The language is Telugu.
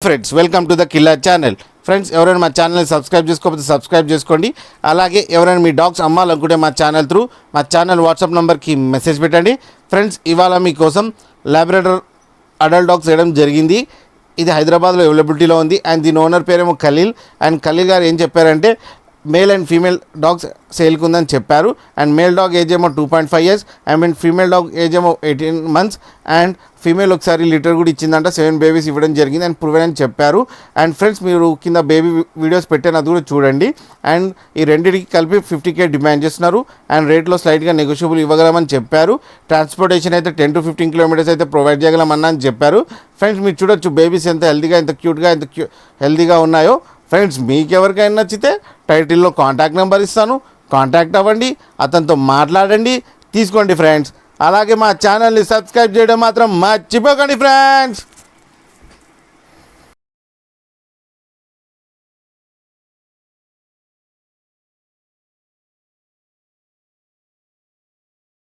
Friends welcome to the killer channel. Friends ఎవరైనా మా ఛానల్ని సబ్స్క్రైబ్ చేసుకోకపోతే సబ్స్క్రైబ్ చేసుకోండి. అలాగే ఎవరైనా మీ డాగ్స్ అమ్మాలనుకుంటే మా ఛానల్ త్రూ మా ఛానల్ వాట్సాప్ నెంబర్కి మెసేజ్ పెట్టండి. ఫ్రెండ్స్ ఇవాళ మీకోసం లాబ్రాడోర్ అడల్ట్ డాగ్స్ వేయడం జరిగింది. ఇది హైదరాబాద్లో అవైలబిలిటీలో ఉంది అండ్ దీని ఓనర్ పేరేమో ఖలీల్. అండ్ ఖలీల్ గారు ఏం చెప్పారంటే మేల్ అండ్ ఫీమేల్ డాగ్స్ సేల్కి ఉందని చెప్పారు. అండ్ మేల్ డాగ్ ఏజ్ ఏమో 2.5 years and female dog age ఏమో 18 months. అండ్ ఫీమేల్ ఒకసారి లీటర్ కూడా ఇచ్చిందంట, 7 babies ఇవ్వడం జరిగింది అండ్ ప్రూవెన్ అని చెప్పారు. అండ్ ఫ్రెండ్స్ మీరు కింద బేబీ వీడియోస్ పెట్టాను, అది కూడా చూడండి. అండ్ ఈ రెండింటికి కలిపి 50K డిమాండ్ చేస్తున్నారు అండ్ రేట్లో స్లైట్గా నెగోషియబుల్ ఇవ్వగలమని చెప్పారు. ట్రాన్స్పోర్టేషన్ అయితే 10 to 15 kilometers అయితే ప్రొవైడ్ చేయగలమన్నా అని చెప్పారు. ఫ్రెండ్స్ మీరు చూడొచ్చు బేబీస్ ఎంత హెల్తీగా, ఎంత క్యూట్గా, ఎంత హెల్తీగా ఉన్నాయో. ఫ్రెండ్స్ మీకు ఎవరికైనా నచ్చితే టైటిల్లో కాంటాక్ట్ నెంబర్ ఇస్తాను, కాంటాక్ట్ అవ్వండి, అతనితో మాట్లాడండి, తీసుకోండి ఫ్రెండ్స్. అలాగే మా ఛానల్ని సబ్స్క్రైబ్ చేయడం మాత్రం మర్చిపోకండి ఫ్రెండ్స్.